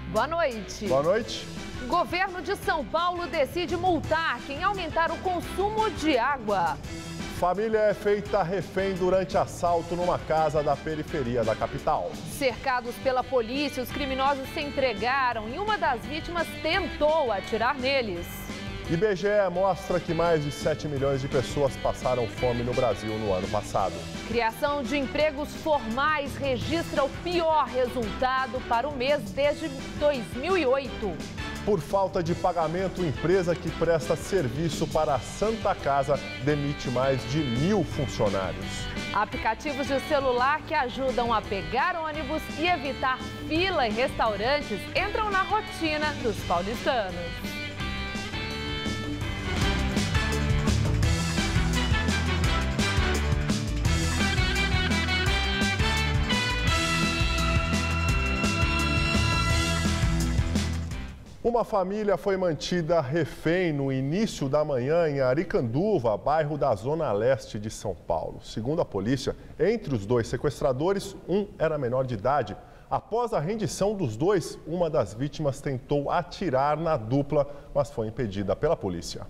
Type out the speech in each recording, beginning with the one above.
Boa noite. Boa noite. Governo de São Paulo decide multar quem aumentar o consumo de água. Família é feita refém durante assalto numa casa da periferia da capital. Cercados pela polícia, os criminosos se entregaram e uma das vítimas tentou atirar neles. IBGE mostra que mais de 7 milhões de pessoas passaram fome no Brasil no ano passado. Criação de empregos formais registra o pior resultado para o mês desde 2008. Por falta de pagamento, empresa que presta serviço para a Santa Casa demite mais de 1.000 funcionários. Aplicativos de celular que ajudam a pegar ônibus e evitar fila em restaurantes entram na rotina dos paulistanos. Uma família foi mantida refém no início da manhã em Aricanduva, bairro da Zona Leste de São Paulo. Segundo a polícia, entre os dois sequestradores, um era menor de idade. Após a rendição dos dois, uma das vítimas tentou atirar na dupla, mas foi impedida pela polícia.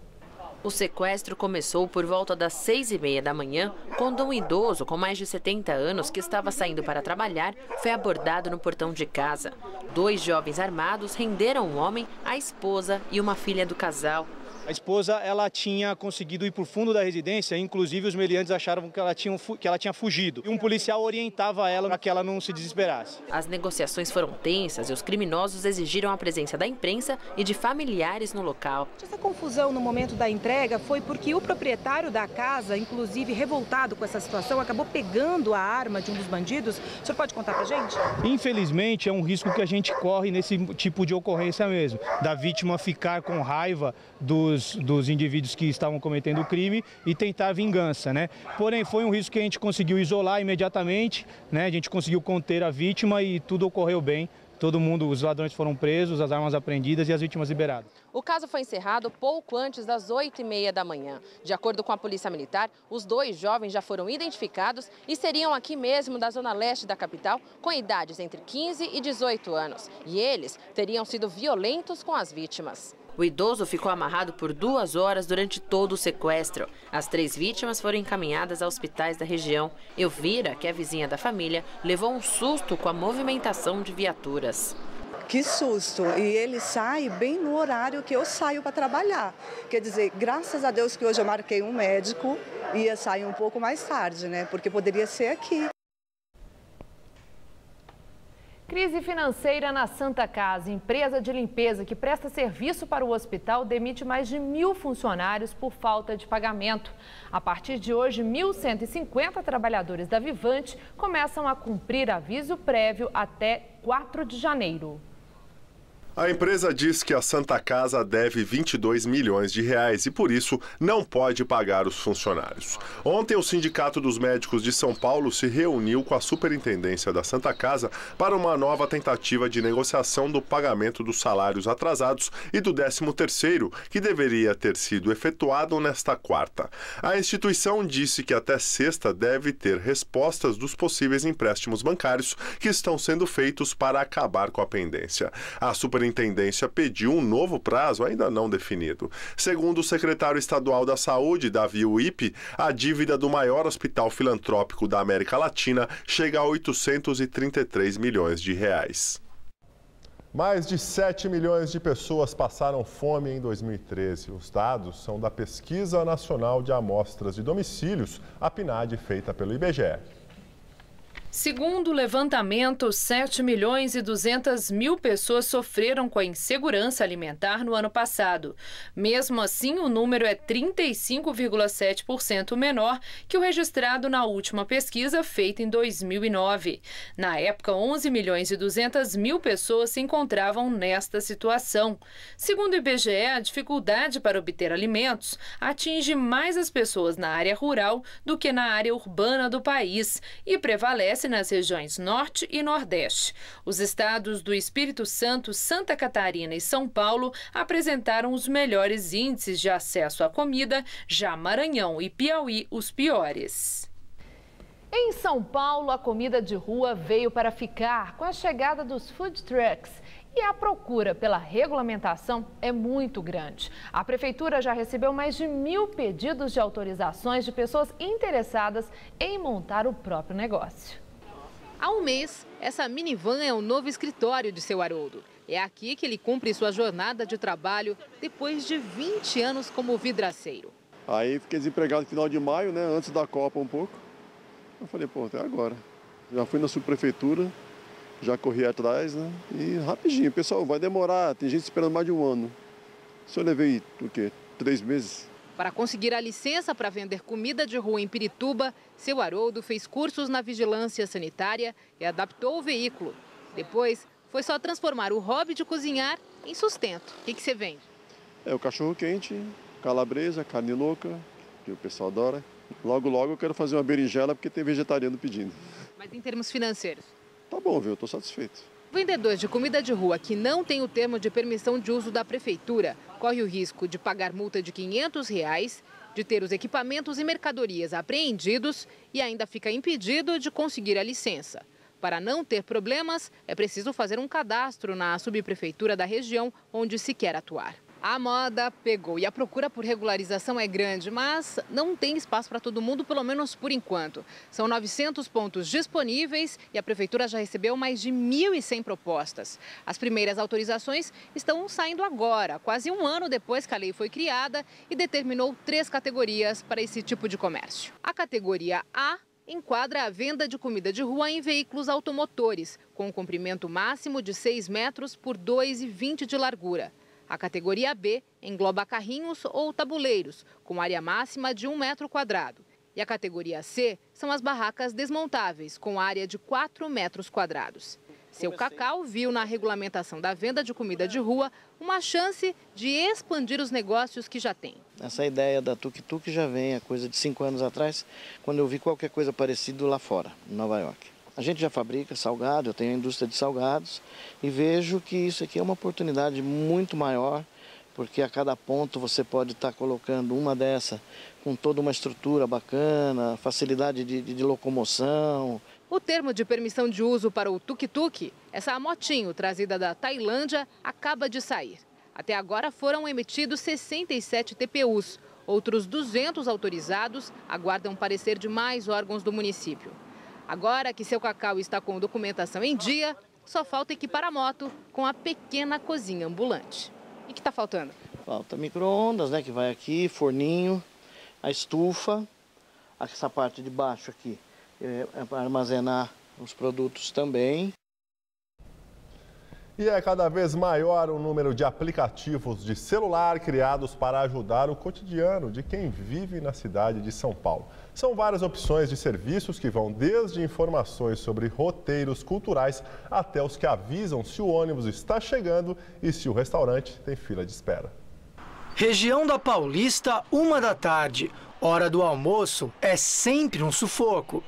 O sequestro começou por volta das 6h30 da manhã, quando um idoso com mais de 70 anos que estava saindo para trabalhar foi abordado no portão de casa. 2 jovens armados renderam um homem, a esposa e uma filha do casal. A esposa, ela tinha conseguido ir para o fundo da residência, inclusive os meliantes acharam que ela tinha fugido. E um policial orientava ela para que ela não se desesperasse. As negociações foram tensas e os criminosos exigiram a presença da imprensa e de familiares no local. Essa confusão no momento da entrega foi porque o proprietário da casa, inclusive revoltado com essa situação, acabou pegando a arma de um dos bandidos. O senhor pode contar pra gente? Infelizmente, é um risco que a gente corre nesse tipo de ocorrência mesmo, da vítima ficar com raiva dos indivíduos que estavam cometendo o crime e tentar vingança, né? Porém, foi um risco que a gente conseguiu isolar imediatamente, né? A gente conseguiu conter a vítima e tudo ocorreu bem. Todo mundo, os ladrões foram presos, as armas apreendidas e as vítimas liberadas. O caso foi encerrado pouco antes das 8h30 da manhã. De acordo com a Polícia Militar, os 2 jovens já foram identificados e seriam aqui mesmo da zona leste da capital, com idades entre 15 e 18 anos. E eles teriam sido violentos com as vítimas. O idoso ficou amarrado por 2 horas durante todo o sequestro. As 3 vítimas foram encaminhadas a hospitais da região. Elvira, que é vizinha da família, levou um susto com a movimentação de viaturas. Que susto! E ele sai bem no horário que eu saio para trabalhar. Quer dizer, graças a Deus que hoje eu marquei um médico e ia sair um pouco mais tarde, né? Porque poderia ser aqui. Crise financeira na Santa Casa. Empresa de limpeza que presta serviço para o hospital demite mais de 1.000 funcionários por falta de pagamento. A partir de hoje, 1.150 trabalhadores da Vivante começam a cumprir aviso prévio até 4 de janeiro. A empresa diz que a Santa Casa deve 22 milhões de reais e, por isso, não pode pagar os funcionários. Ontem, o Sindicato dos Médicos de São Paulo se reuniu com a Superintendência da Santa Casa para uma nova tentativa de negociação do pagamento dos salários atrasados e do 13º, que deveria ter sido efetuado nesta quarta. A instituição disse que até sexta deve ter respostas dos possíveis empréstimos bancários que estão sendo feitos para acabar com a pendência. A Superintendência pediu um novo prazo ainda não definido. Segundo o secretário estadual da Saúde, Davi Uip, a dívida do maior hospital filantrópico da América Latina chega a 833 milhões de reais. Mais de 7 milhões de pessoas passaram fome em 2013. Os dados são da Pesquisa Nacional de Amostras de Domicílios, a PNAD, feita pelo IBGE. Segundo o levantamento, 7.200.000 pessoas sofreram com a insegurança alimentar no ano passado. Mesmo assim, o número é 35,7% menor que o registrado na última pesquisa feita em 2009. Na época, 11.200.000 pessoas se encontravam nesta situação. Segundo o IBGE, a dificuldade para obter alimentos atinge mais as pessoas na área rural do que na área urbana do país e prevalece nas regiões Norte e Nordeste. Os estados do Espírito Santo, Santa Catarina e São Paulo apresentaram os melhores índices de acesso à comida, já Maranhão e Piauí os piores. Em São Paulo, a comida de rua veio para ficar com a chegada dos food trucks. E a procura pela regulamentação é muito grande. A Prefeitura já recebeu mais de 1.000 pedidos de autorizações de pessoas interessadas em montar o próprio negócio. Há um mês, essa minivan é o novo escritório de seu Haroldo. É aqui que ele cumpre sua jornada de trabalho depois de 20 anos como vidraceiro. Aí fiquei desempregado no final de maio, né, antes da Copa um pouco. Eu falei, pô, até agora. Já fui na subprefeitura, já corri atrás, né? E rapidinho, pessoal, vai demorar, tem gente esperando mais de um ano. Só levei, o quê? 3 meses. Para conseguir a licença para vender comida de rua em Pirituba, seu Haroldo fez cursos na vigilância sanitária e adaptou o veículo. Depois, foi só transformar o hobby de cozinhar em sustento. O que você vende? É o cachorro-quente, calabresa, carne louca, que o pessoal adora. Logo, logo eu quero fazer uma berinjela porque tem vegetariano pedindo. Mas em termos financeiros? Tá bom, viu? Eu tô satisfeito. O vendedor de comida de rua que não tem o termo de permissão de uso da prefeitura corre o risco de pagar multa de R$500, de ter os equipamentos e mercadorias apreendidos e ainda fica impedido de conseguir a licença. Para não ter problemas, é preciso fazer um cadastro na subprefeitura da região onde se quer atuar. A moda pegou e a procura por regularização é grande, mas não tem espaço para todo mundo, pelo menos por enquanto. São 900 pontos disponíveis e a prefeitura já recebeu mais de 1.100 propostas. As primeiras autorizações estão saindo agora, quase um ano depois que a lei foi criada e determinou 3 categorias para esse tipo de comércio. A categoria A enquadra a venda de comida de rua em veículos automotores, com um comprimento máximo de 6 metros por 2,20 de largura. A categoria B engloba carrinhos ou tabuleiros, com área máxima de 1 metro quadrado. E a categoria C são as barracas desmontáveis, com área de 4 metros quadrados. Seu Cacau viu na regulamentação da venda de comida de rua uma chance de expandir os negócios que já tem. Essa ideia da tuk-tuk já vem há coisa de 5 anos atrás, quando eu vi qualquer coisa parecido lá fora, em Nova York. A gente já fabrica salgado, eu tenho a indústria de salgados e vejo que isso aqui é uma oportunidade muito maior, porque a cada ponto você pode estar colocando uma dessa com toda uma estrutura bacana, facilidade de locomoção. O termo de permissão de uso para o tuk-tuk, essa motinho trazida da Tailândia, acaba de sair. Até agora foram emitidos 67 TPUs. Outros 200 autorizados aguardam parecer de mais órgãos do município. Agora que seu Cacau está com documentação em dia, só falta equipar a moto com a pequena cozinha ambulante. E o que está faltando? Falta micro-ondas, né, que vai aqui, forninho, a estufa, essa parte de baixo aqui é para armazenar os produtos também. E é cada vez maior o número de aplicativos de celular criados para ajudar o cotidiano de quem vive na cidade de São Paulo. São várias opções de serviços que vão desde informações sobre roteiros culturais até os que avisam se o ônibus está chegando e se o restaurante tem fila de espera. Região da Paulista, 1 da tarde. Hora do almoço é sempre um sufoco.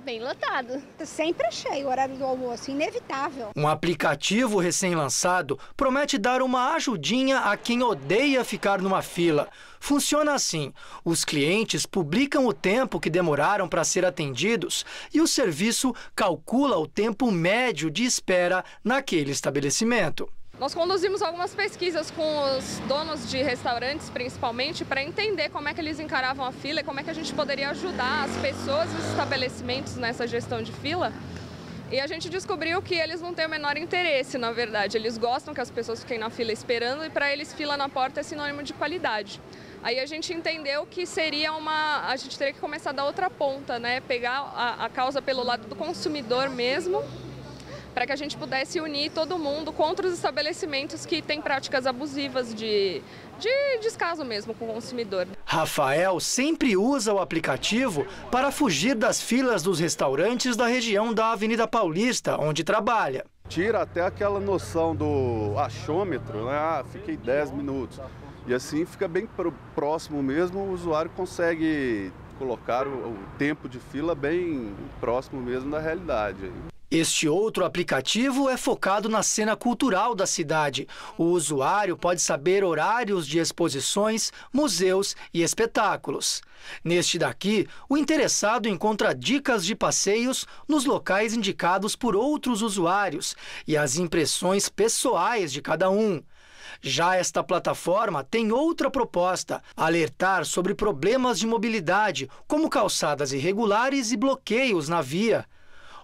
Bem lotado. Sempre cheio o horário do almoço, inevitável. Um aplicativo recém-lançado promete dar uma ajudinha a quem odeia ficar numa fila. Funciona assim: os clientes publicam o tempo que demoraram para ser atendidos e o serviço calcula o tempo médio de espera naquele estabelecimento. Nós conduzimos algumas pesquisas com os donos de restaurantes, principalmente, para entender como é que eles encaravam a fila e como é que a gente poderia ajudar as pessoas e os estabelecimentos nessa gestão de fila. E a gente descobriu que eles não têm o menor interesse, na verdade. Eles gostam que as pessoas fiquem na fila esperando e para eles fila na porta é sinônimo de qualidade. Aí a gente entendeu que seria a gente teria que começar da outra ponta, né? Pegar a causa pelo lado do consumidor mesmo, para que a gente pudesse unir todo mundo contra os estabelecimentos que têm práticas abusivas de descaso mesmo com o consumidor. Rafael sempre usa o aplicativo para fugir das filas dos restaurantes da região da Avenida Paulista, onde trabalha. Tira até aquela noção do achômetro, né? Fiquei 10 minutos. E assim fica bem próximo mesmo, o usuário consegue colocar o tempo de fila bem próximo mesmo da realidade. Este outro aplicativo é focado na cena cultural da cidade. O usuário pode saber horários de exposições, museus e espetáculos. Neste daqui, o interessado encontra dicas de passeios nos locais indicados por outros usuários e as impressões pessoais de cada um. Já esta plataforma tem outra proposta: alertar sobre problemas de mobilidade, como calçadas irregulares e bloqueios na via.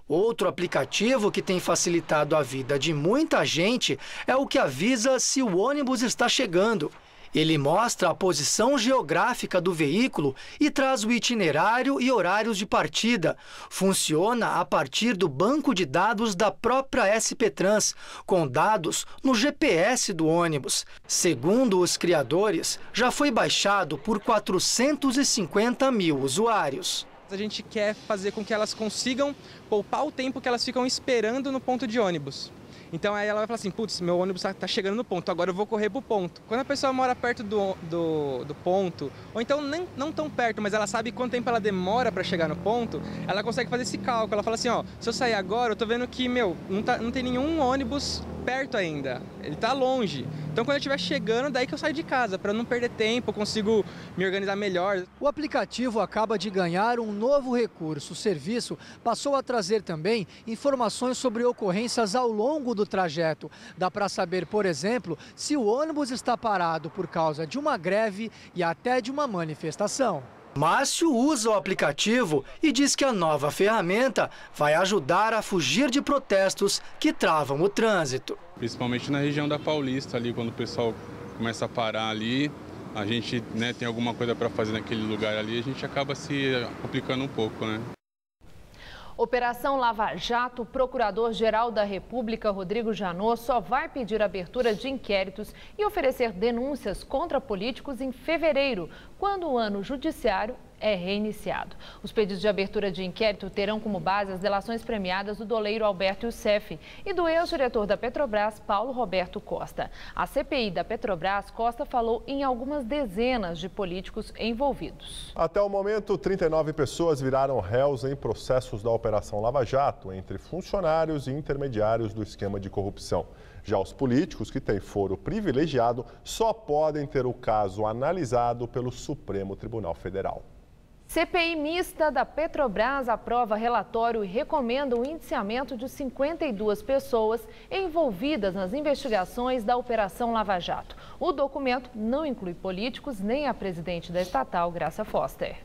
Outro aplicativo que tem facilitado a vida de muita gente é o que avisa se o ônibus está chegando. Ele mostra a posição geográfica do veículo e traz o itinerário e horários de partida. Funciona a partir do banco de dados da própria SP Trans, com dados no GPS do ônibus. Segundo os criadores, já foi baixado por 450 mil usuários. A gente quer fazer com que elas consigam poupar o tempo que elas ficam esperando no ponto de ônibus. Então aí ela vai falar assim, putz, meu ônibus está chegando no ponto, agora eu vou correr pro ponto. Quando a pessoa mora perto do ponto, ou então não tão perto, mas ela sabe quanto tempo ela demora para chegar no ponto, ela consegue fazer esse cálculo. Ela fala assim, ó, se eu sair agora, eu tô vendo que, não tem nenhum ônibus perto ainda, ele tá longe. Então quando eu estiver chegando, daí que eu saio de casa, para não perder tempo, eu consigo me organizar melhor. O aplicativo acaba de ganhar um novo recurso. O serviço passou a trazer também informações sobre ocorrências ao longo do trajeto. Dá para saber, por exemplo, se o ônibus está parado por causa de uma greve e até de uma manifestação. Márcio usa o aplicativo e diz que a nova ferramenta vai ajudar a fugir de protestos que travam o trânsito. Principalmente na região da Paulista, ali quando o pessoal começa a parar ali, a gente tem alguma coisa para fazer naquele lugar ali, a gente acaba se complicando um pouco, né? Operação Lava Jato, o Procurador-Geral da República, Rodrigo Janot, só vai pedir abertura de inquéritos e oferecer denúncias contra políticos em fevereiro, quando o ano judiciário é reiniciado. Os pedidos de abertura de inquérito terão como base as delações premiadas do doleiro Alberto Youssef e do ex-diretor da Petrobras, Paulo Roberto Costa. A CPI da Petrobras, Costa falou em algumas dezenas de políticos envolvidos. Até o momento, 39 pessoas viraram réus em processos da Operação Lava Jato, entre funcionários e intermediários do esquema de corrupção. Já os políticos que têm foro privilegiado só podem ter o caso analisado pelo Supremo Tribunal Federal. CPI mista da Petrobras aprova relatório e recomenda o indiciamento de 52 pessoas envolvidas nas investigações da Operação Lava Jato. O documento não inclui políticos nem a presidente da estatal, Graça Foster.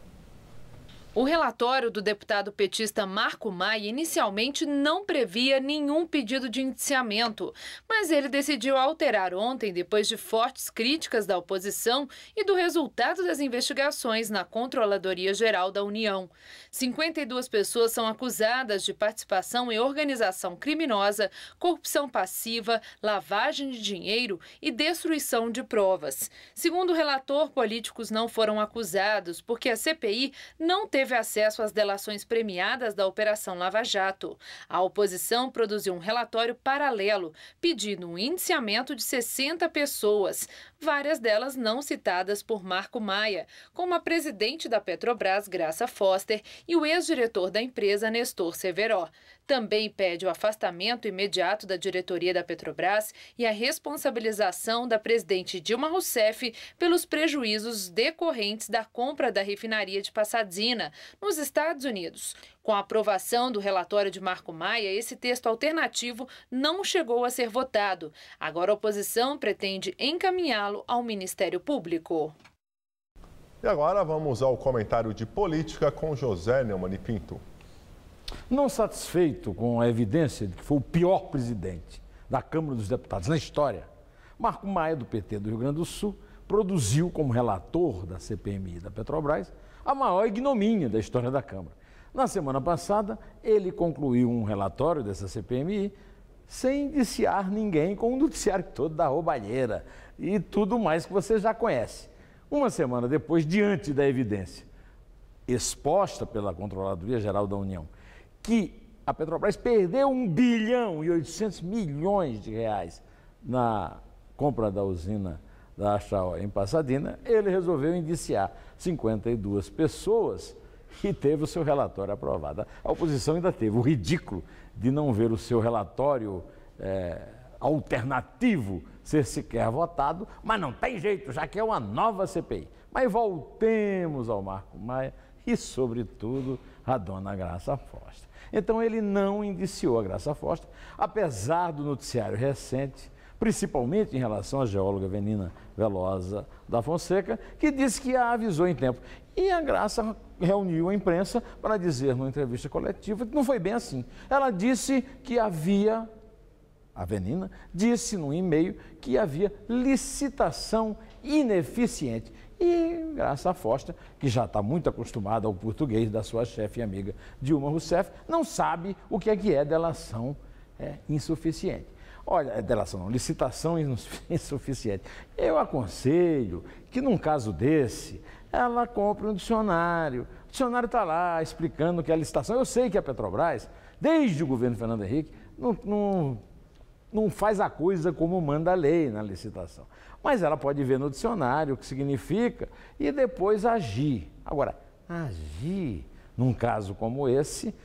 O relatório do deputado petista Marco Maia inicialmente não previa nenhum pedido de indiciamento, mas ele decidiu alterar ontem depois de fortes críticas da oposição e do resultado das investigações na Controladoria Geral da União. 52 pessoas são acusadas de participação em organização criminosa, corrupção passiva, lavagem de dinheiro e destruição de provas. Segundo o relator, políticos não foram acusados porque a CPI não teve acesso às delações premiadas da Operação Lava Jato. A oposição produziu um relatório paralelo, pedindo um indiciamento de 60 pessoas, várias delas não citadas por Marco Maia, como a presidente da Petrobras, Graça Foster, e o ex-diretor da empresa, Nestor Severo. Também pede o afastamento imediato da diretoria da Petrobras e a responsabilização da presidente Dilma Rousseff pelos prejuízos decorrentes da compra da refinaria de Pasadena, nos Estados Unidos. Com a aprovação do relatório de Marco Maia, esse texto alternativo não chegou a ser votado. Agora a oposição pretende encaminhá-lo ao Ministério Público. E agora vamos ao comentário de política com José Neumann e Pinto. Não satisfeito com a evidência de que foi o pior presidente da Câmara dos Deputados na história, Marco Maia, do PT do Rio Grande do Sul, produziu como relator da CPMI da Petrobras a maior ignomínia da história da Câmara. Na semana passada, ele concluiu um relatório dessa CPMI sem indiciar ninguém, com um noticiário todo da roubalheira e tudo mais que você já conhece. Uma semana depois, diante da evidência exposta pela Controladoria Geral da União, que a Petrobras perdeu 1 bilhão e 800 milhões de reais na compra da usina da Achaó em Pasadena, ele resolveu indiciar 52 pessoas e teve o seu relatório aprovado. A oposição ainda teve o ridículo de não ver o seu relatório alternativo ser sequer votado, mas não tem jeito, já que é uma nova CPI. Mas voltemos ao Marco Maia e, sobretudo, a dona Graça Foster. Então, ele não indiciou a Graça Foster, apesar do noticiário recente, principalmente em relação à geóloga Venina Velosa da Fonseca, que disse que a avisou em tempo. E a Graça reuniu a imprensa para dizer, numa entrevista coletiva, que não foi bem assim. Ela disse que havia, a Venina disse num e-mail que havia licitação ineficiente. E Graça Foster, que já está muito acostumada ao português da sua chefe e amiga Dilma Rousseff, não sabe o que é delação insuficiente. Olha, delação não, licitação insuficiente. Eu aconselho que num caso desse, ela compre um dicionário. O dicionário está lá explicando que a licitação, eu sei que a Petrobras, desde o governo Fernando Henrique, não faz a coisa como manda a lei na licitação. Mas ela pode ver no dicionário o que significa e depois agir. Agora, agir num caso como esse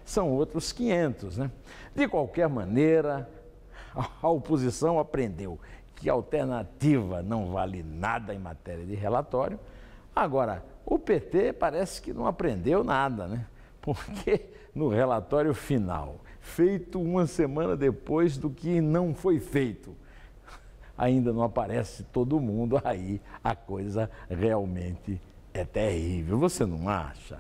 são outros 500, né? De qualquer maneira, a oposição aprendeu que a alternativa não vale nada em matéria de relatório. Agora, o PT parece que não aprendeu nada, né? Porque no relatório final, feito uma semana depois do que não foi feito, ainda não aparece todo mundo, aí a coisa realmente é terrível. Você não acha?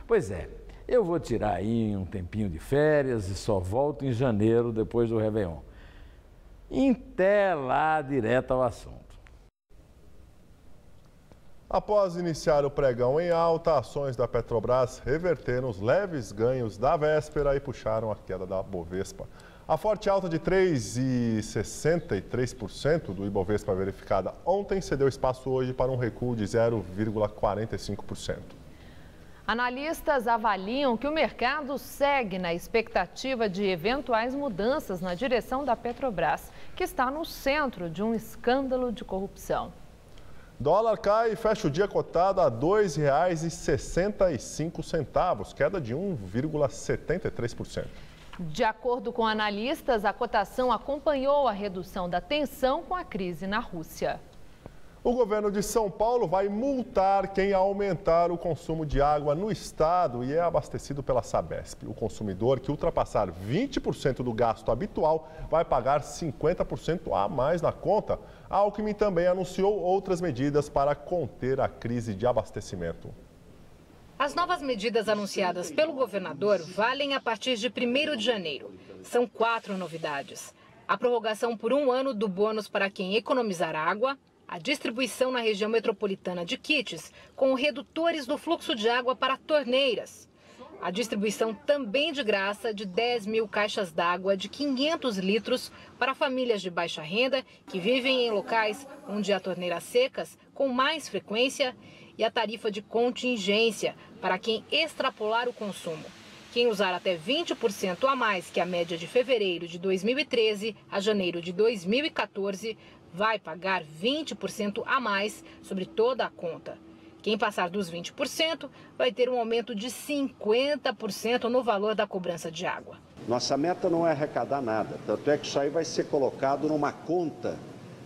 Pois é, eu vou tirar aí um tempinho de férias e só volto em janeiro, depois do Réveillon. Até lá, direto ao assunto. Após iniciar o pregão em alta, ações da Petrobras reverteram os leves ganhos da véspera e puxaram a queda da Bovespa. A forte alta de 3,63% do Ibovespa verificada ontem cedeu espaço hoje para um recuo de 0,45%. Analistas avaliam que o mercado segue na expectativa de eventuais mudanças na direção da Petrobras, que está no centro de um escândalo de corrupção. Dólar cai e fecha o dia cotado a R$ 2,65, queda de 1,73%. De acordo com analistas, a cotação acompanhou a redução da tensão com a crise na Rússia. O governo de São Paulo vai multar quem aumentar o consumo de água no estado e é abastecido pela Sabesp. O consumidor que ultrapassar 20% do gasto habitual vai pagar 50% a mais na conta. A Alckmin também anunciou outras medidas para conter a crise de abastecimento. As novas medidas anunciadas pelo governador valem a partir de 1º de janeiro. São 4 novidades. A prorrogação por 1 ano do bônus para quem economizar água, a distribuição na região metropolitana de kits com redutores do fluxo de água para torneiras. A distribuição também de graça de 10 mil caixas d'água de 500 litros para famílias de baixa renda que vivem em locais onde há torneiras secas com mais frequência e a tarifa de contingência para quem extrapolar o consumo. Quem usar até 20% a mais que a média de fevereiro de 2013 a janeiro de 2014 vai pagar 20% a mais sobre toda a conta. Quem passar dos 20% vai ter um aumento de 50% no valor da cobrança de água. Nossa meta não é arrecadar nada, tanto é que isso aí vai ser colocado numa conta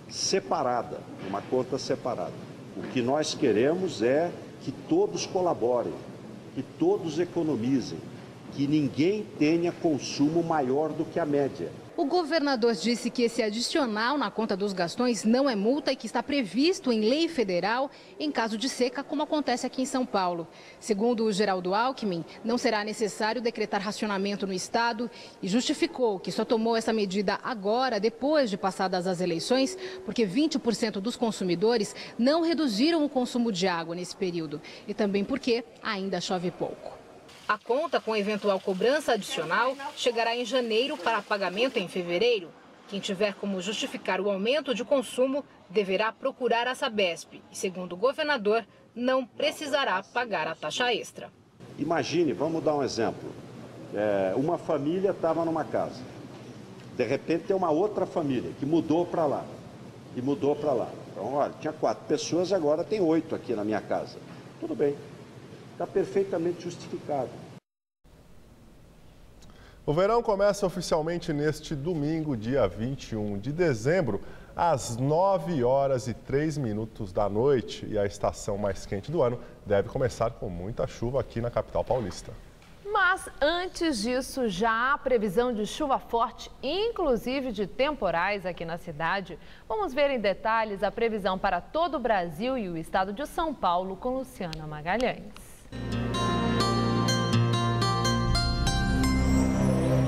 separada, O que nós queremos é que todos colaborem, que todos economizem, que ninguém tenha consumo maior do que a média. O governador disse que esse adicional na conta dos gastões não é multa e que está previsto em lei federal em caso de seca, como acontece aqui em São Paulo. Segundo o Geraldo Alckmin, não será necessário decretar racionamento no estado e justificou que só tomou essa medida agora, depois de passadas as eleições, porque 20% dos consumidores não reduziram o consumo de água nesse período e também porque ainda chove pouco. A conta com eventual cobrança adicional chegará em janeiro para pagamento em fevereiro. Quem tiver como justificar o aumento de consumo deverá procurar a Sabesp e, segundo o governador, não precisará pagar a taxa extra. Imagine, vamos dar um exemplo. Uma família estava numa casa. De repente tem uma outra família que mudou para lá. Então, olha, tinha 4 pessoas, agora tem 8 aqui na minha casa. Tudo bem. Está perfeitamente justificado. O verão começa oficialmente neste domingo, dia 21 de dezembro, às 9h03 da noite. E a estação mais quente do ano deve começar com muita chuva aqui na capital paulista. Mas antes disso, já há previsão de chuva forte, inclusive de temporais aqui na cidade. Vamos ver em detalhes a previsão para todo o Brasil e o estado de São Paulo com Luciana Magalhães.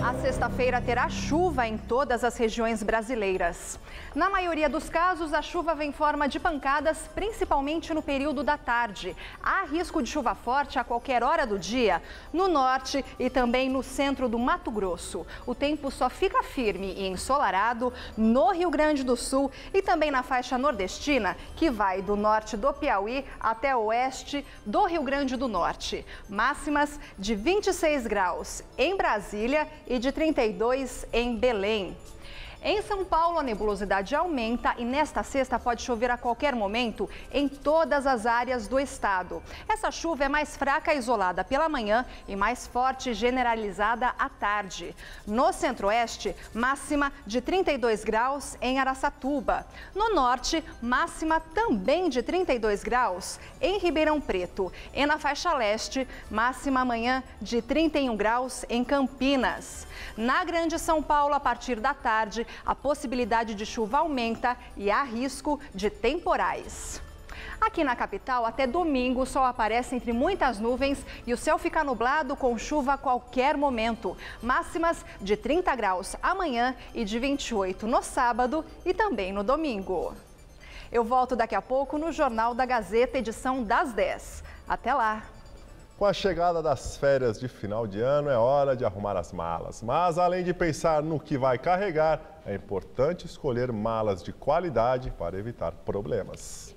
A sexta-feira terá chuva em todas as regiões brasileiras. Na maioria dos casos, a chuva vem em forma de pancadas, principalmente no período da tarde. Há risco de chuva forte a qualquer hora do dia, no norte e também no centro do Mato Grosso. O tempo só fica firme e ensolarado no Rio Grande do Sul e também na faixa nordestina, que vai do norte do Piauí até o oeste do Rio Grande do Norte. Máximas de 26 graus em Brasília e de 32 em Belém. Em São Paulo, a nebulosidade aumenta e nesta sexta pode chover a qualquer momento em todas as áreas do estado. Essa chuva é mais fraca e isolada pela manhã e mais forte e generalizada à tarde. No centro-oeste, máxima de 32 graus em Araçatuba. No norte, máxima também de 32 graus em Ribeirão Preto. E na faixa leste, máxima amanhã de 31 graus em Campinas. Na Grande São Paulo, a partir da tarde, a possibilidade de chuva aumenta e há risco de temporais. Aqui na capital, até domingo, o sol aparece entre muitas nuvens e o céu fica nublado com chuva a qualquer momento. Máximas de 30 graus amanhã e de 28 no sábado e também no domingo. Eu volto daqui a pouco no Jornal da Gazeta, edição das 10. Até lá! Com a chegada das férias de final de ano, é hora de arrumar as malas. Mas, além de pensar no que vai carregar, é importante escolher malas de qualidade para evitar problemas.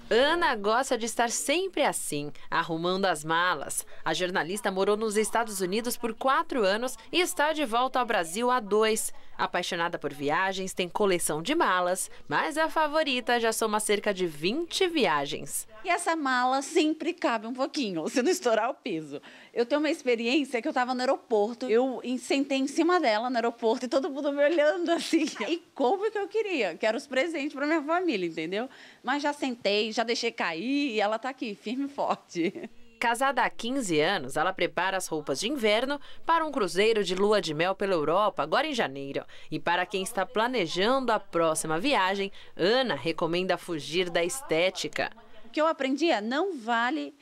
Ana gosta de estar sempre assim, arrumando as malas. A jornalista morou nos Estados Unidos por 4 anos e está de volta ao Brasil há 2. Apaixonada por viagens, tem coleção de malas, mas a favorita já soma cerca de 20 viagens. E essa mala sempre cabe um pouquinho, se não estourar o peso. Eu tenho uma experiência que eu estava no aeroporto, eu sentei em cima dela no aeroporto e todo mundo me olhando assim. E como que eu queria? Quero os presentes para minha família, entendeu? Mas já sentei, já deixei cair e ela está aqui, firme e forte. Casada há 15 anos, ela prepara as roupas de inverno para um cruzeiro de lua de mel pela Europa, agora em janeiro. E para quem está planejando a próxima viagem, Ana recomenda fugir da estética. O que eu aprendi é, não vale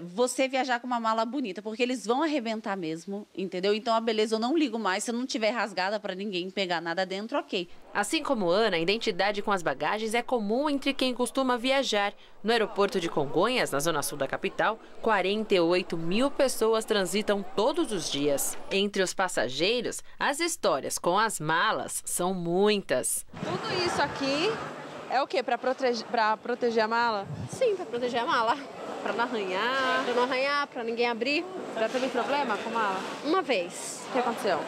você viajar com uma mala bonita, porque eles vão arrebentar mesmo, entendeu? Então a beleza eu não ligo mais, se não tiver rasgada para ninguém pegar nada dentro, ok. Assim como Ana, a identidade com as bagagens é comum entre quem costuma viajar. No aeroporto de Congonhas, na zona sul da capital, 48 mil pessoas transitam todos os dias. Entre os passageiros, as histórias com as malas são muitas. Tudo isso aqui é o quê? Para proteger a mala? Sim, para proteger a mala. Para não arranhar? Para não arranhar, para ninguém abrir. Já teve problema com a mala? Uma vez. O que aconteceu?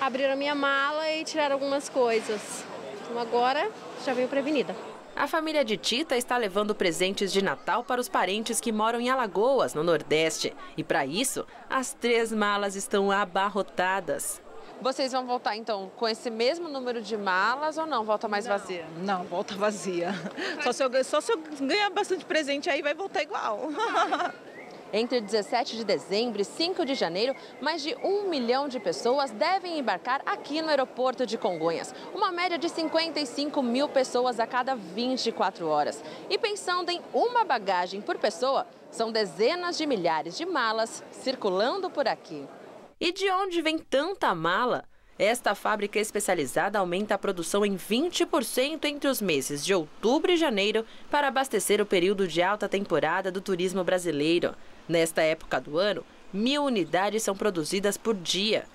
Abriram a minha mala e tiraram algumas coisas. Então agora já veio prevenida. A família de Tita está levando presentes de Natal para os parentes que moram em Alagoas, no Nordeste. E para isso, as 3 malas estão abarrotadas. Vocês vão voltar, então, com esse mesmo número de malas ou não? Volta mais vazia? Não, volta vazia. Só se eu ganhar bastante presente, aí vai voltar igual. Entre 17 de dezembro e 5 de janeiro, mais de 1 milhão de pessoas devem embarcar aqui no aeroporto de Congonhas. Uma média de 55 mil pessoas a cada 24 horas. E pensando em uma bagagem por pessoa, são dezenas de milhares de malas circulando por aqui. E de onde vem tanta mala? Esta fábrica especializada aumenta a produção em 20% entre os meses de outubro e janeiro para abastecer o período de alta temporada do turismo brasileiro. Nesta época do ano, 1.000 unidades são produzidas por dia.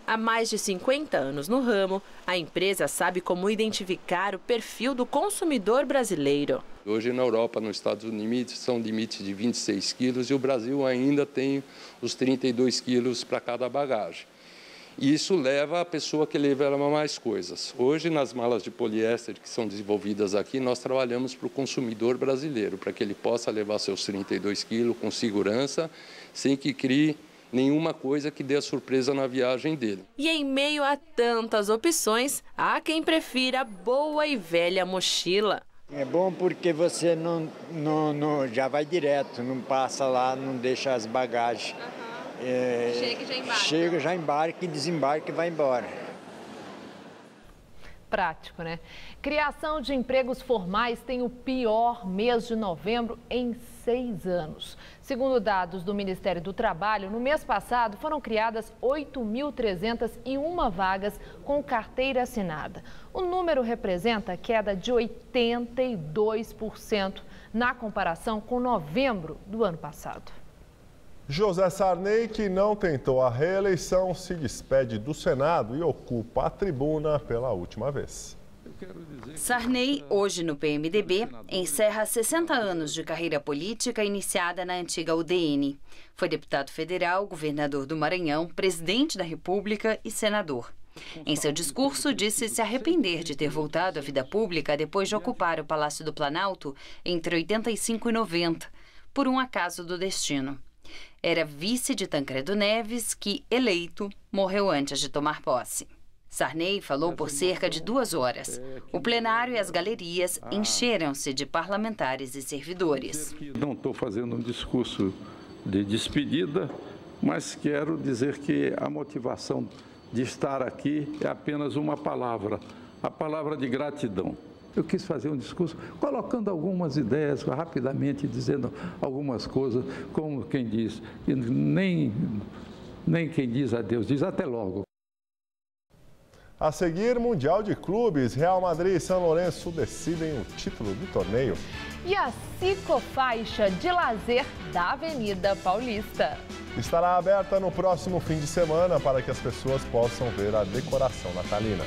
Há mais de 50 anos no ramo, a empresa sabe como identificar o perfil do consumidor brasileiro. Hoje na Europa, nos Estados Unidos, são limites de 26 quilos e o Brasil ainda tem os 32 quilos para cada bagagem. E isso leva a pessoa que leva mais coisas. Hoje, nas malas de poliéster que são desenvolvidas aqui, nós trabalhamos para o consumidor brasileiro, para que ele possa levar seus 32 quilos com segurança, sem que crie nenhuma coisa que dê surpresa na viagem dele. E em meio a tantas opções, há quem prefira a boa e velha mochila. É bom porque você não já vai direto, não passa lá, não deixa as bagagens. Chega e já embarca. Chega, já embarca e desembarca e vai embora. Prático, né? Criação de empregos formais tem o pior mês de novembro em 6 anos. Segundo dados do Ministério do Trabalho, no mês passado foram criadas 8.301 vagas com carteira assinada. O número representa queda de 82% na comparação com novembro do ano passado. José Sarney, que não tentou a reeleição, se despede do Senado e ocupa a tribuna pela última vez. Sarney, hoje no PMDB, encerra 60 anos de carreira política iniciada na antiga UDN. Foi deputado federal, governador do Maranhão, presidente da República e senador. Em seu discurso, disse se arrepender de ter voltado à vida pública depois de ocupar o Palácio do Planalto entre 85 e 90, por um acaso do destino. Era vice de Tancredo Neves, que, eleito, morreu antes de tomar posse. Sarney falou por cerca de 2 horas. O plenário e as galerias encheram-se de parlamentares e servidores. Não estou fazendo um discurso de despedida, mas quero dizer que a motivação de estar aqui é apenas uma palavra, a palavra de gratidão. Eu quis fazer um discurso colocando algumas ideias rapidamente, dizendo algumas coisas, como quem diz, nem quem diz adeus, diz até logo. A seguir, Mundial de Clubes, Real Madrid e São Lourenço decidem o título do torneio. E a ciclofaixa de lazer da Avenida Paulista estará aberta no próximo fim de semana para que as pessoas possam ver a decoração natalina.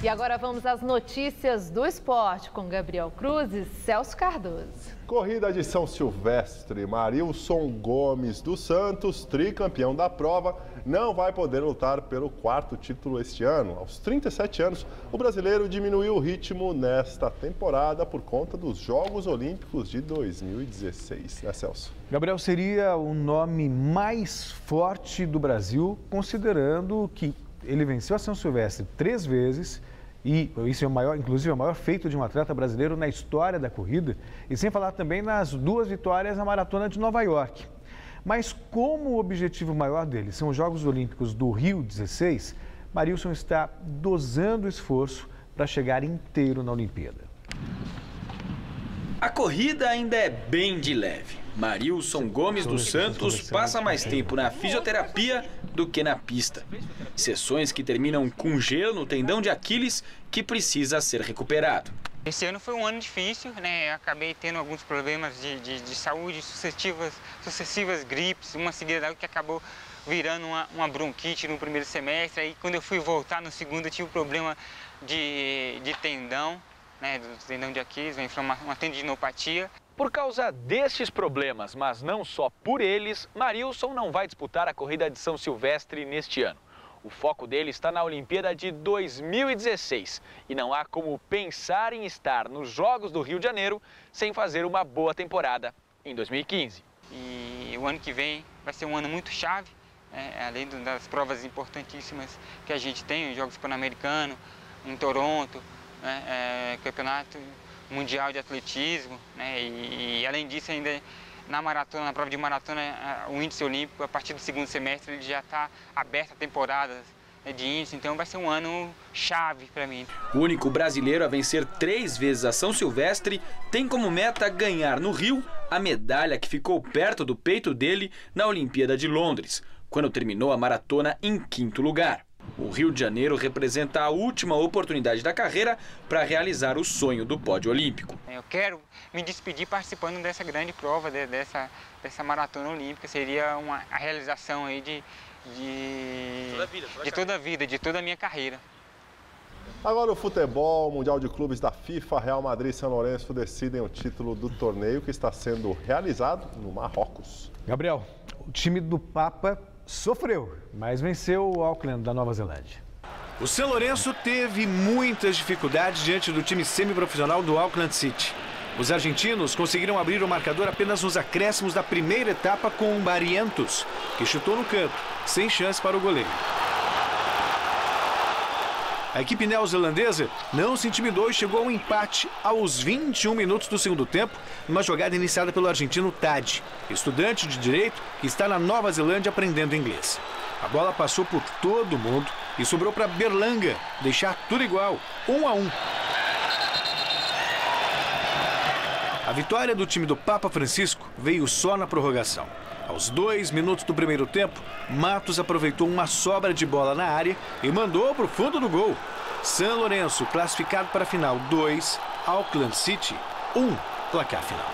E agora vamos às notícias do esporte com Gabriel Cruz e Celso Cardoso. Corrida de São Silvestre, Marilson Gomes dos Santos, tricampeão da prova, não vai poder lutar pelo 4º título este ano. Aos 37 anos, o brasileiro diminuiu o ritmo nesta temporada por conta dos Jogos Olímpicos de 2016, né, Celso? Gabriel, seria o nome mais forte do Brasil, considerando que ele venceu a São Silvestre 3 vezes, e isso é inclusive o maior feito de um atleta brasileiro na história da corrida, e sem falar também nas 2 vitórias na Maratona de Nova York. Mas como o objetivo maior dele são os Jogos Olímpicos do Rio 16, Marilson está dosando o esforço para chegar inteiro na Olimpíada. A corrida ainda é bem de leve. Marilson Gomes dos Santos passa mais tempo na fisioterapia do que na pista. Sessões que terminam com gelo no tendão de Aquiles, que precisa ser recuperado. Esse ano foi um ano difícil, né? Eu acabei tendo alguns problemas de saúde, sucessivas gripes, uma seguida da outra que acabou virando uma bronquite no primeiro semestre. Aí quando eu fui voltar no segundo eu tive um problema de tendão, né? Do tendão de Aquiles, uma tendinopatia. Por causa destes problemas, mas não só por eles, Marilson não vai disputar a corrida de São Silvestre neste ano. O foco dele está na Olimpíada de 2016 e não há como pensar em estar nos Jogos do Rio de Janeiro sem fazer uma boa temporada em 2015. E o ano que vem vai ser um ano muito chave, além das provas importantíssimas que a gente tem, os Jogos Pan-Americanos, em Toronto, Campeonato Mundial de Atletismo, né? E além disso ainda na maratona, na prova de maratona, o índice olímpico a partir do segundo semestre ele já está aberto a temporadas de índice, então vai ser um ano chave para mim. O único brasileiro a vencer 3 vezes a São Silvestre tem como meta ganhar no Rio a medalha que ficou perto do peito dele na Olimpíada de Londres, quando terminou a maratona em 5º lugar. O Rio de Janeiro representa a última oportunidade da carreira para realizar o sonho do pódio olímpico. Eu quero me despedir participando dessa grande prova, dessa maratona olímpica. Seria a realização aí de toda a vida, de toda a minha carreira. Agora o futebol, Mundial de Clubes da FIFA, Real Madrid e São Lourenço decidem o título do torneio que está sendo realizado no Marrocos. Gabriel, o time do Papa sofreu, mas venceu o Auckland da Nova Zelândia. O São Lourenço teve muitas dificuldades diante do time semiprofissional do Auckland City. Os argentinos conseguiram abrir o marcador apenas nos acréscimos da primeira etapa com Barrientos, que chutou no canto, sem chance para o goleiro. A equipe neozelandesa não se intimidou e chegou ao empate aos 21 minutos do segundo tempo, numa jogada iniciada pelo argentino Tadi, estudante de direito que está na Nova Zelândia aprendendo inglês. A bola passou por todo mundo e sobrou para Berlanga deixar tudo igual, 1-1. A vitória do time do Papa Francisco veio só na prorrogação. Aos 2 minutos do primeiro tempo, Matos aproveitou uma sobra de bola na área e mandou para o fundo do gol. São Lourenço classificado para a final 2, Auckland City 1, placar final.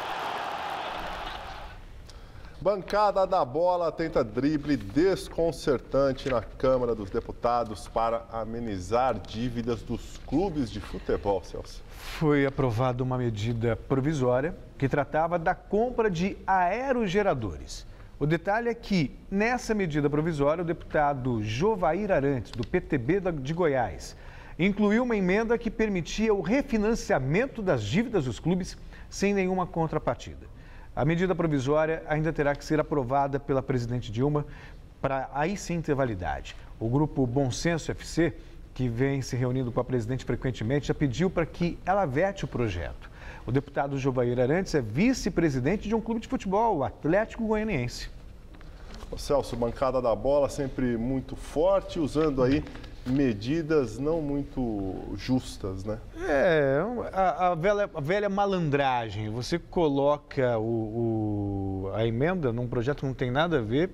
Bancada da bola tenta drible desconcertante na Câmara dos Deputados para amenizar dívidas dos clubes de futebol, Celso. Foi aprovada uma medida provisória que tratava da compra de aerogeradores. O detalhe é que, nessa medida provisória, o deputado Jovair Arantes, do PTB de Goiás, incluiu uma emenda que permitia o refinanciamento das dívidas dos clubes sem nenhuma contrapartida. A medida provisória ainda terá que ser aprovada pela presidente Dilma para aí sim ter validade. O grupo Bom Senso FC, que vem se reunindo com a presidente frequentemente, já pediu para que ela vete o projeto. O deputado Jovair Arantes é vice-presidente de um clube de futebol, o Atlético Goianiense. O Celso, bancada da bola sempre muito forte, usando aí medidas não muito justas, né? A velha malandragem. Você coloca a emenda num projeto que não tem nada a ver,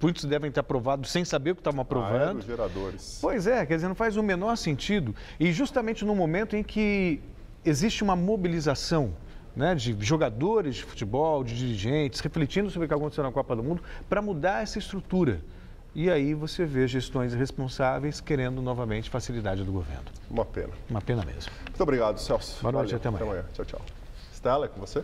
muitos devem ter aprovado sem saber o que estavam aprovando. Aerogeradores. Pois é, quer dizer, não faz o menor sentido. E justamente no momento em que existe uma mobilização, né, de jogadores de futebol, de dirigentes, refletindo sobre o que aconteceu na Copa do Mundo, para mudar essa estrutura. E aí você vê gestões responsáveis querendo novamente facilidade do governo. Uma pena. Uma pena mesmo. Muito obrigado, Celso. Boa noite, até amanhã. Até amanhã. Tchau, tchau. Stella, é com você?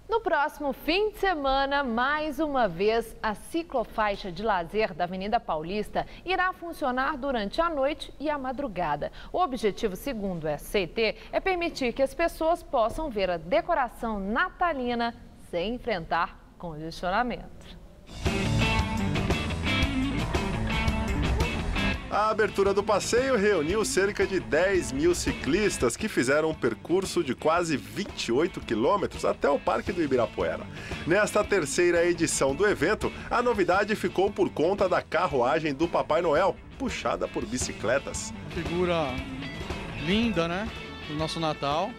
No próximo fim de semana, mais uma vez, a ciclofaixa de lazer da Avenida Paulista irá funcionar durante a noite e a madrugada. O objetivo, segundo a CT, é permitir que as pessoas possam ver a decoração natalina sem enfrentar congestionamento. A abertura do passeio reuniu cerca de 10 mil ciclistas que fizeram um percurso de quase 28 quilômetros até o Parque do Ibirapuera. Nesta terceira edição do evento, a novidade ficou por conta da carruagem do Papai Noel, puxada por bicicletas. Figura linda, né? Do nosso Natal.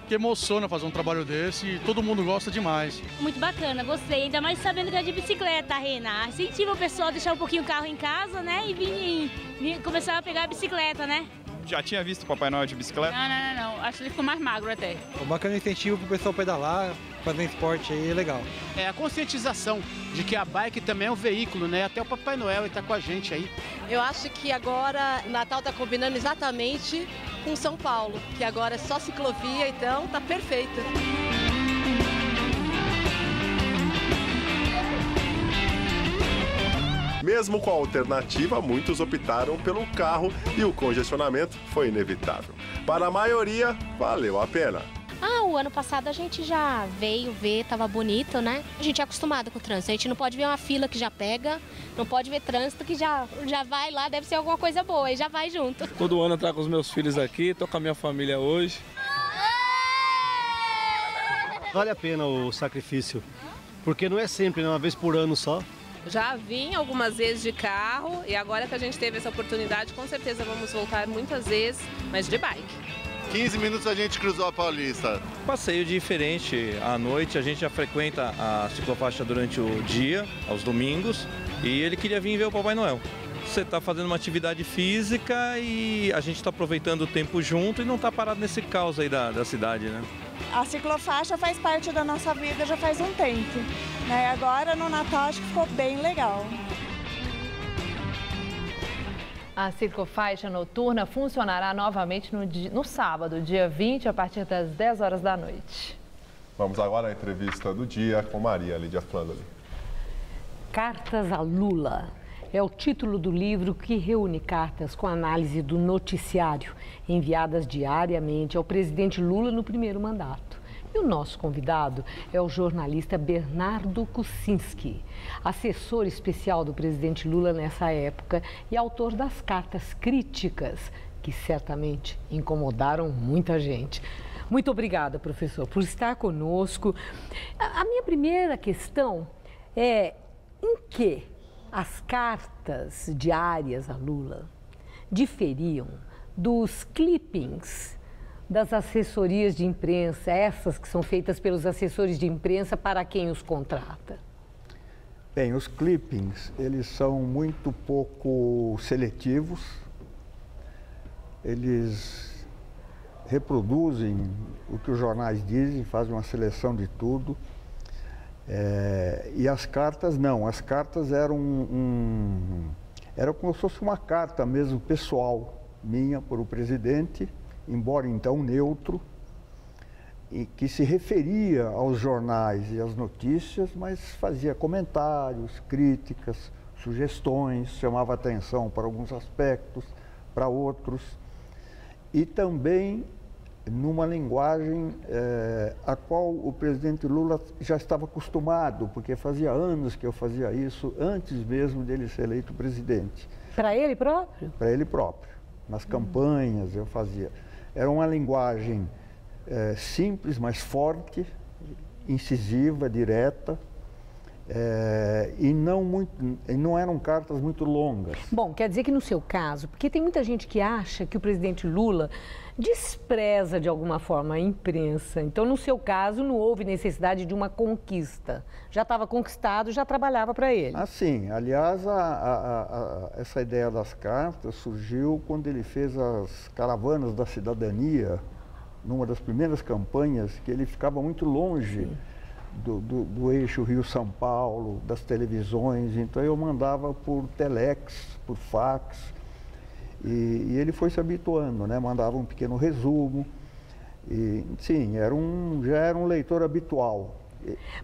Que emociona fazer um trabalho desse e todo mundo gosta demais. Muito bacana, gostei, ainda mais sabendo que é de bicicleta, Rena. Incentiva o pessoal a deixar um pouquinho o carro em casa, né, e vir começar a pegar a bicicleta, né? Já tinha visto o Papai Noel de bicicleta? Não. Acho que ele ficou mais magro até. O bacana incentivo pro pessoal pedalar, fazer esporte aí, é legal. É a conscientização de que a bike também é um veículo, né? Até o Papai Noel está com a gente aí. Eu acho que agora o Natal está combinando exatamente com São Paulo, que agora é só ciclovia, então tá perfeito. Mesmo com a alternativa, muitos optaram pelo carro e o congestionamento foi inevitável. Para a maioria, valeu a pena. O ano passado a gente já veio ver, tava bonito, né? A gente é acostumado com o trânsito, a gente não pode ver uma fila que já pega, não pode ver trânsito que já vai lá, deve ser alguma coisa boa e já vai junto. Todo ano eu tô com os meus filhos aqui, tô com a minha família hoje. Vale a pena o sacrifício, porque não é sempre, né? Uma vez por ano só. Já vim algumas vezes de carro e agora que a gente teve essa oportunidade, com certeza vamos voltar muitas vezes, mas de bike. 15 minutos a gente cruzou a Paulista. Passeio diferente. À noite a gente já frequenta a ciclofaixa durante o dia, aos domingos, e ele queria vir ver o Papai Noel. Você está fazendo uma atividade física e a gente está aproveitando o tempo junto e não está parado nesse caos aí da cidade, né? A ciclofaixa faz parte da nossa vida já faz um tempo, né? Agora no Natal acho que ficou bem legal. A ciclofaixa noturna funcionará novamente no sábado, dia 20, a partir das 10 horas da noite. Vamos agora à entrevista do dia com Maria Lídia Flandoli. Cartas a Lula. é o título do livro que reúne cartas com análise do noticiário enviadas diariamente ao presidente Lula no primeiro mandato. E o nosso convidado é o jornalista Bernardo Kucinski, assessor especial do presidente Lula nessa época e autor das cartas críticas que certamente incomodaram muita gente. Muito obrigada, professor, por estar conosco. A minha primeira questão é em que as cartas diárias a Lula diferiam dos clippings das assessorias de imprensa, essas que são feitas pelos assessores de imprensa para quem os contrata? Bem, os clippings, eles são muito pouco seletivos, eles reproduzem o que os jornais dizem, fazem uma seleção de tudo. E as cartas não, as cartas eram era como se fosse uma carta mesmo pessoal minha para o presidente, embora então neutro, e que se referia aos jornais e às notícias, mas fazia comentários, críticas, sugestões, chamava atenção para alguns aspectos, para outros, e também numa linguagem a qual o presidente Lula já estava acostumado, porque fazia anos que eu fazia isso, antes mesmo dele ser eleito presidente. Para ele próprio? Para ele próprio. Nas campanhas eu fazia. Era uma linguagem simples, mas forte, incisiva, direta, e não eram cartas muito longas. Bom, quer dizer que no seu caso, porque tem muita gente que acha que o presidente Lula despreza de alguma forma a imprensa. Então, no seu caso, não houve necessidade de uma conquista. Já estava conquistado, já trabalhava para ele. Ah, sim. Aliás, essa ideia das cartas surgiu quando ele fez as caravanas da cidadania, numa das primeiras campanhas, que ele ficava muito longe do eixo Rio-São Paulo, das televisões. Então, eu mandava por telex, por fax. E ele foi se habituando, né? Mandava um pequeno resumo. E, sim, já era um leitor habitual.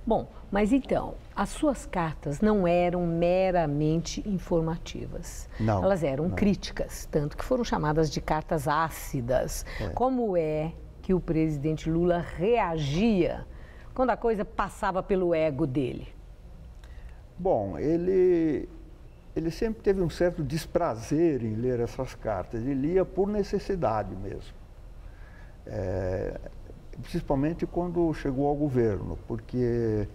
Bom, mas então, as suas cartas não eram meramente informativas. Não. Elas eram críticas, tanto que foram chamadas de cartas ácidas. Como é que o presidente Lula reagia quando a coisa passava pelo ego dele? Bom, ele sempre teve um certo desprazer em ler essas cartas. Ele lia por necessidade mesmo. Principalmente quando chegou ao governo, porque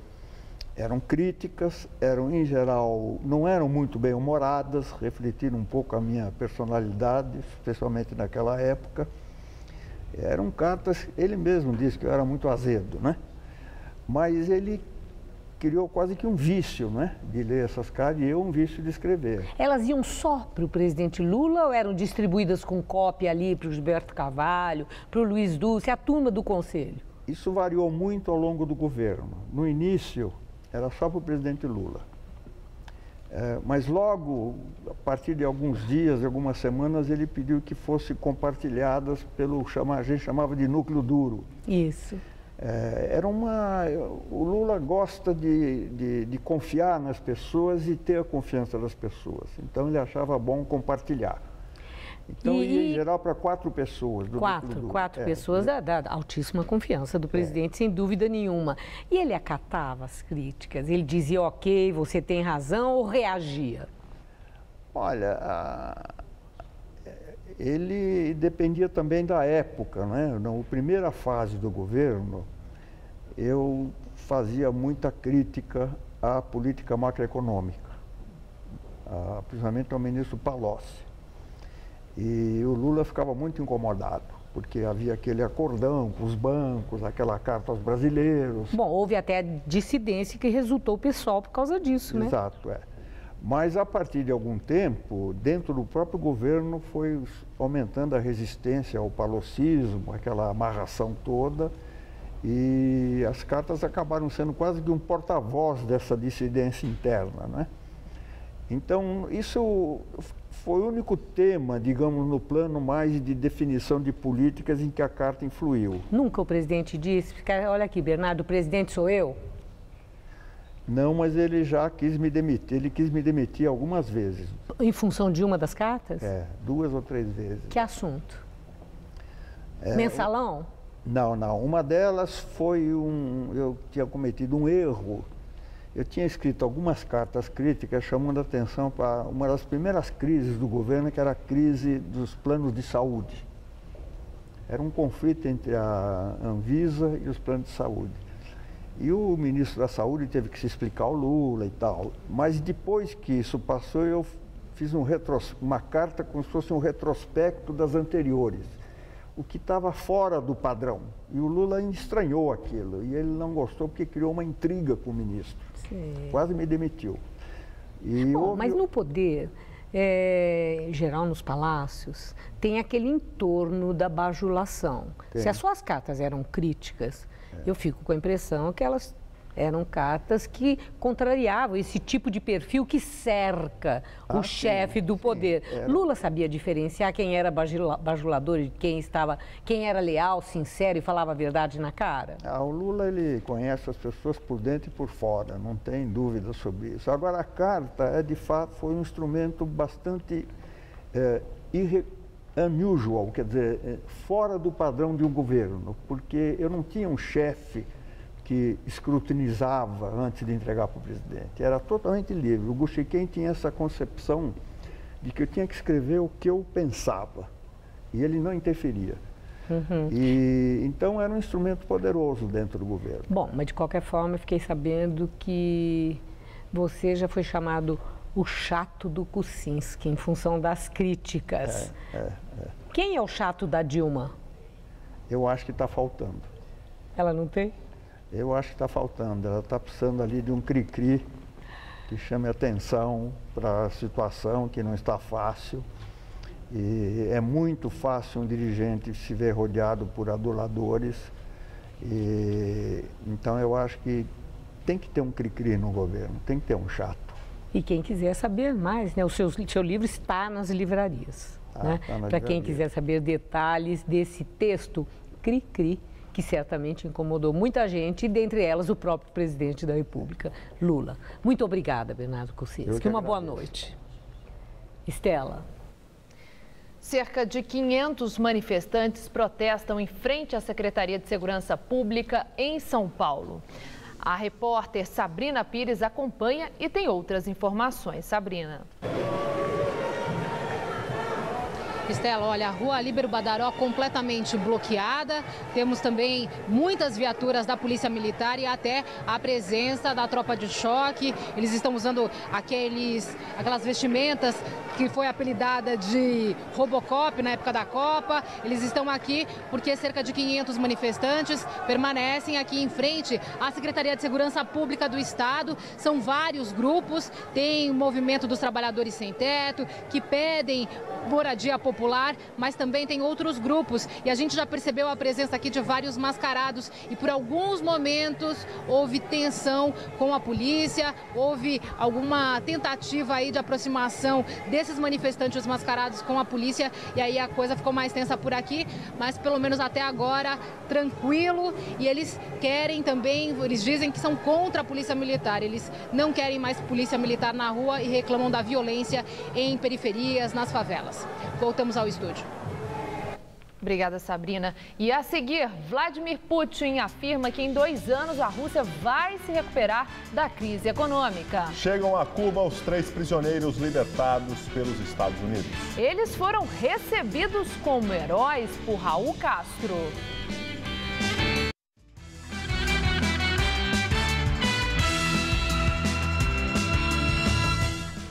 eram críticas, em geral, não eram muito bem-humoradas, refletiram um pouco a minha personalidade, especialmente naquela época. Eram cartas, ele mesmo disse que eu era muito azedo, né? Mas ele criou quase que um vício, né, de ler essas cartas, e eu um vício de escrever. Elas iam só para o presidente Lula ou eram distribuídas com cópia ali para o Gilberto Carvalho, para o Luiz Dulce, a turma do Conselho? Isso variou muito ao longo do governo. No início, era só para o presidente Lula. Mas logo, a partir de alguns dias, algumas semanas, ele pediu que fossem compartilhadas pelo, a gente chamava de núcleo duro. Isso. O Lula gosta de confiar nas pessoas e ter a confiança das pessoas. Então ele achava bom compartilhar. Então ia em geral para 4 pessoas. Quatro pessoas da altíssima confiança do presidente, sem dúvida nenhuma. E ele acatava as críticas? Ele dizia, ok, você tem razão, ou reagia? Olha, ele dependia também da época, né? Na primeira fase do governo, eu fazia muita crítica à política macroeconômica, principalmente ao ministro Palocci. E o Lula ficava muito incomodado, porque havia aquele acordão com os bancos, aquela carta aos brasileiros. Bom, houve até dissidência que resultou pessoal por causa disso, né? Exato, Mas, a partir de algum tempo, dentro do próprio governo, foi aumentando a resistência ao palocismo, aquela amarração toda, e as cartas acabaram sendo quase que um porta-voz dessa dissidência interna, né? Então, isso foi o único tema, digamos, no plano mais de definição de políticas em que a carta influiu. Nunca o presidente disse, olha aqui, Bernardo, o presidente sou eu? Não, mas ele já quis me demitir. Ele quis me demitir algumas vezes. Em função de uma das cartas? 2 ou 3 vezes. Que assunto? Mensalão? Não. Uma delas foi eu tinha cometido um erro. Eu tinha escrito algumas cartas críticas chamando a atenção para uma das primeiras crises do governo, que era a crise dos planos de saúde. Era um conflito entre a Anvisa e os planos de saúde. E o ministro da Saúde teve que se explicar ao Lula e tal. Mas depois que isso passou, eu fiz uma carta como se fosse um retrospecto das anteriores. O que estava fora do padrão. E o Lula estranhou aquilo. E ele não gostou porque criou uma intriga com o ministro. Sim. Quase me demitiu. Mas no poder, em geral nos palácios, tem aquele entorno da bajulação. Tem. Se as suas cartas eram críticas, eu fico com a impressão que elas eram cartas que contrariavam esse tipo de perfil que cerca o chefe do poder. Lula sabia diferenciar quem era bajulador e quem era leal, sincero e falava a verdade na cara? O Lula, ele conhece as pessoas por dentro e por fora, não tem dúvida sobre isso. Agora, a carta, de fato, foi um instrumento bastante unusual, quer dizer, fora do padrão de um governo, porque eu não tinha um chefe que escrutinizava antes de entregar para o presidente. Era totalmente livre. O Gurchiquem tinha essa concepção de que eu tinha que escrever o que eu pensava. E ele não interferia. E então era um instrumento poderoso dentro do governo. Bom, mas de qualquer forma eu fiquei sabendo que você já foi chamado o chato do Kuczynski, em função das críticas. Quem é o chato da Dilma? Eu acho que está faltando. Ela não tem? Eu acho que está faltando. Ela está precisando ali de um cri-cri que chame atenção para a situação que não está fácil. E é muito fácil um dirigente se ver rodeado por aduladores. Então eu acho que tem que ter um cri-cri no governo, tem que ter um chato. E quem quiser saber mais, né? O seu livro está nas livrarias. Né? Para quem quiser saber detalhes desse texto, cri-cri, que certamente incomodou muita gente, e dentre elas o próprio presidente da República, Lula. Muito obrigada, Bernardo Kuczynski. Uma boa noite. Estela. Cerca de 500 manifestantes protestam em frente à Secretaria de Segurança Pública em São Paulo. A repórter Sabrina Pires acompanha e tem outras informações. Sabrina. Estela, olha, a rua Líbero Badaró completamente bloqueada. Temos também muitas viaturas da Polícia Militar e até a presença da tropa de choque. Eles estão usando aquelas vestimentas que foi apelidada de Robocop na época da Copa. Eles estão aqui porque cerca de 500 manifestantes permanecem aqui em frente à Secretaria de Segurança Pública do Estado. São vários grupos, tem o Movimento dos Trabalhadores Sem Teto, que pedem moradia popular, mas também tem outros grupos. E a gente já percebeu a presença aqui de vários mascarados e por alguns momentos houve tensão com a polícia, houve alguma tentativa aí de aproximação desses manifestantes mascarados com a polícia e aí a coisa ficou mais tensa por aqui, mas pelo menos até agora tranquilo. E eles querem também, eles dizem que são contra a polícia militar, eles não querem mais polícia militar na rua e reclamam da violência em periferias, nas favelas. Voltamos ao estúdio. Obrigada, Sabrina. E a seguir, Vladimir Putin afirma que em 2 anos a Rússia vai se recuperar da crise econômica. Chegam a Cuba os 3 prisioneiros libertados pelos Estados Unidos. Eles foram recebidos como heróis por Raul Castro.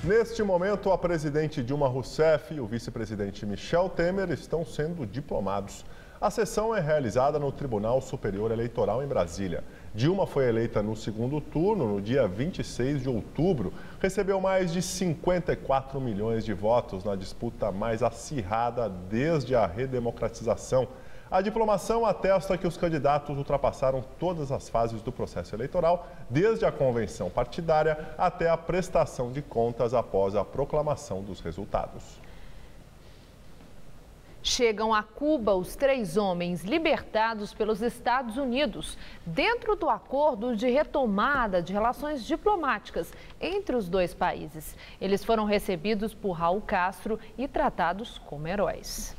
Neste momento, a presidente Dilma Rousseff e o vice-presidente Michel Temer estão sendo diplomados. A sessão é realizada no Tribunal Superior Eleitoral em Brasília. Dilma foi eleita no 2º turno, no dia 26 de outubro. Recebeu mais de 54 milhões de votos na disputa mais acirrada desde a redemocratização. A diplomação atesta que os candidatos ultrapassaram todas as fases do processo eleitoral, desde a convenção partidária até a prestação de contas após a proclamação dos resultados. Chegam a Cuba os 3 homens libertados pelos Estados Unidos, dentro do acordo de retomada de relações diplomáticas entre os 2 países. Eles foram recebidos por Raul Castro e tratados como heróis.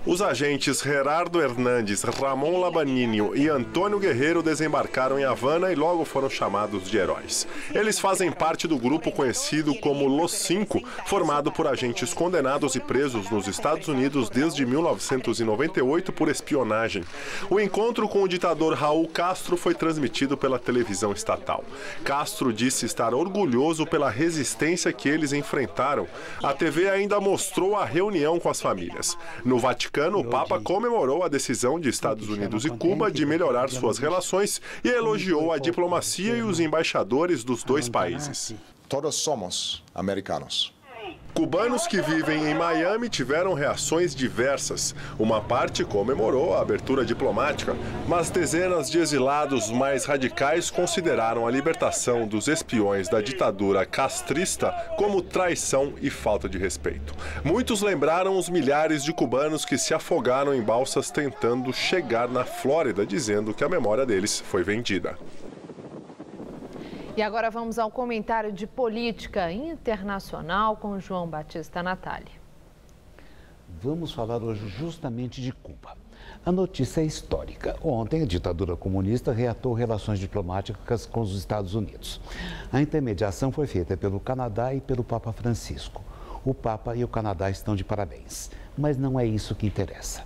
Os agentes Gerardo Hernández, Ramon Labaninho e Antônio Guerreiro desembarcaram em Havana e logo foram chamados de heróis. Eles fazem parte do grupo conhecido como Los Cinco, formado por agentes condenados e presos nos Estados Unidos desde 1998 por espionagem. O encontro com o ditador Raul Castro foi transmitido pela televisão estatal. Castro disse estar orgulhoso pela resistência que eles enfrentaram. A TV ainda mostrou a reunião com as famílias. No Vaticano, o Papa comemorou a decisão de Estados Unidos e Cuba de melhorar suas relações e elogiou a diplomacia e os embaixadores dos 2 países. Todos somos americanos. Cubanos que vivem em Miami tiveram reações diversas. Uma parte comemorou a abertura diplomática, mas dezenas de exilados mais radicais consideraram a libertação dos espiões da ditadura castrista como traição e falta de respeito. Muitos lembraram os milhares de cubanos que se afogaram em balsas tentando chegar na Flórida, dizendo que a memória deles foi vendida. E agora vamos ao comentário de política internacional com João Batista Natali. Vamos falar hoje justamente de Cuba. A notícia é histórica. Ontem, a ditadura comunista reatou relações diplomáticas com os Estados Unidos. A intermediação foi feita pelo Canadá e pelo Papa Francisco. O Papa e o Canadá estão de parabéns, mas não é isso que interessa.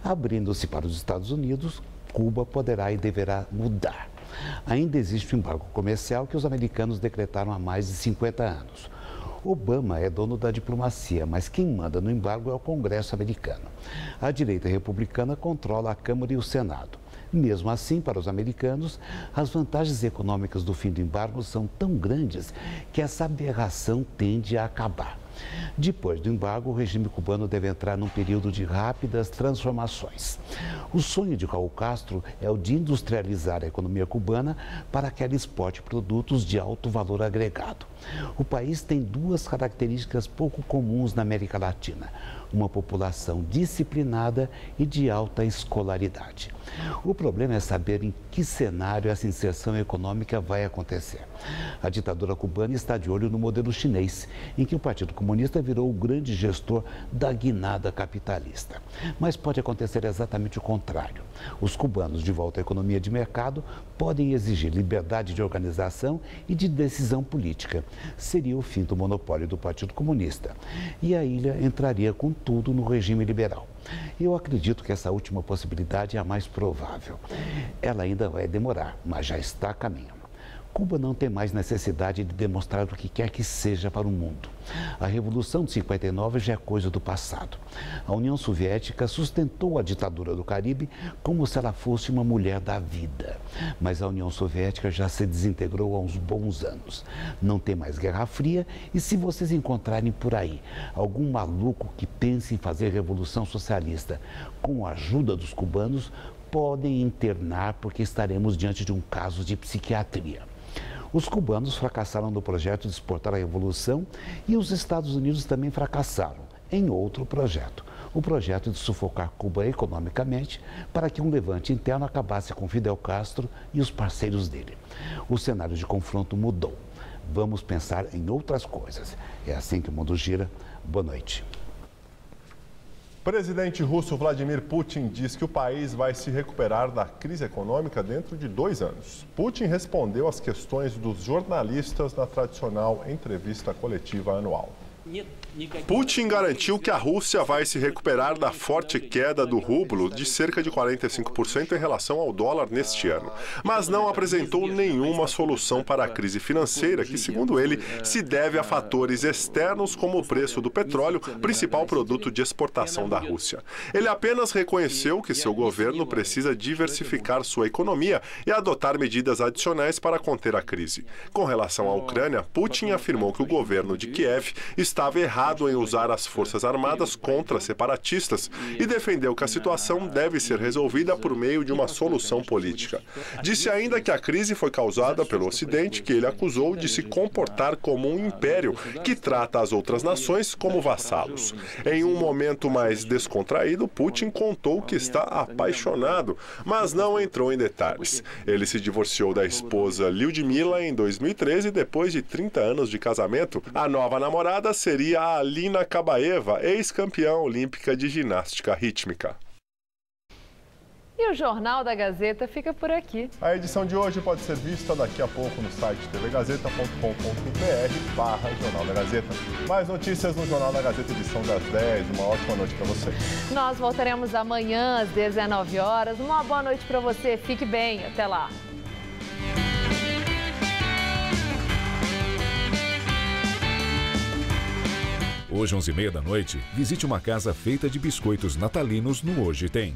Abrindo-se para os Estados Unidos, Cuba poderá e deverá mudar. Ainda existe o embargo comercial que os americanos decretaram há mais de 50 anos. Obama é dono da diplomacia, mas quem manda no embargo é o Congresso americano. A direita republicana controla a Câmara e o Senado. Mesmo assim, para os americanos, as vantagens econômicas do fim do embargo são tão grandes que essa aberração tende a acabar. Depois do embargo, o regime cubano deve entrar num período de rápidas transformações. O sonho de Raul Castro é o de industrializar a economia cubana para que ela exporte produtos de alto valor agregado. O país tem 2 características pouco comuns na América Latina: uma população disciplinada e de alta escolaridade. O problema é saber em que cenário essa inserção econômica vai acontecer. A ditadura cubana está de olho no modelo chinês, em que o Partido Comunista virou o grande gestor da guinada capitalista. Mas pode acontecer exatamente o contrário. Os cubanos, de volta à economia de mercado, podem exigir liberdade de organização e de decisão política. Seria o fim do monopólio do Partido Comunista. E a ilha entraria com tudo no regime liberal. Eu acredito que essa última possibilidade é a mais provável. Ela ainda vai demorar, mas já está a caminho. Cuba não tem mais necessidade de demonstrar o que quer que seja para o mundo. A Revolução de 59 já é coisa do passado. A União Soviética sustentou a ditadura do Caribe como se ela fosse uma mulher da vida. Mas a União Soviética já se desintegrou há uns bons anos. Não tem mais Guerra Fria e se vocês encontrarem por aí algum maluco que pense em fazer revolução socialista com a ajuda dos cubanos, podem internar porque estaremos diante de um caso de psiquiatria. Os cubanos fracassaram no projeto de exportar a revolução e os Estados Unidos também fracassaram em outro projeto. O projeto de sufocar Cuba economicamente para que um levante interno acabasse com Fidel Castro e os parceiros dele. O cenário de confronto mudou. Vamos pensar em outras coisas. É assim que o mundo gira. Boa noite. Presidente russo Vladimir Putin diz que o país vai se recuperar da crise econômica dentro de 2 anos. Putin respondeu às questões dos jornalistas na tradicional entrevista coletiva anual. Putin garantiu que a Rússia vai se recuperar da forte queda do rublo de cerca de 45% em relação ao dólar neste ano, mas não apresentou nenhuma solução para a crise financeira, que, segundo ele, se deve a fatores externos como o preço do petróleo, principal produto de exportação da Rússia. Ele apenas reconheceu que seu governo precisa diversificar sua economia e adotar medidas adicionais para conter a crise. Com relação à Ucrânia, Putin afirmou que o governo de Kiev está estava errado em usar as Forças Armadas contra separatistas e defendeu que a situação deve ser resolvida por meio de uma solução política. Disse ainda que a crise foi causada pelo Ocidente, que ele acusou de se comportar como um império que trata as outras nações como vassalos. Em um momento mais descontraído, Putin contou que está apaixonado, mas não entrou em detalhes. Ele se divorciou da esposa Lyudmila em 2013, depois de 30 anos de casamento. A nova namorada seria a Alina Kabaeva, ex-campeã olímpica de ginástica rítmica. E o Jornal da Gazeta fica por aqui. A edição de hoje pode ser vista daqui a pouco no site tvgazeta.com.br/Jornal da Gazeta. Mais notícias no Jornal da Gazeta, edição das 10. Uma ótima noite para você. Nós voltaremos amanhã às 19 horas. Uma boa noite para você. Fique bem. Até lá. Hoje, 11h30 da noite, visite uma casa feita de biscoitos natalinos no Hoje Tem.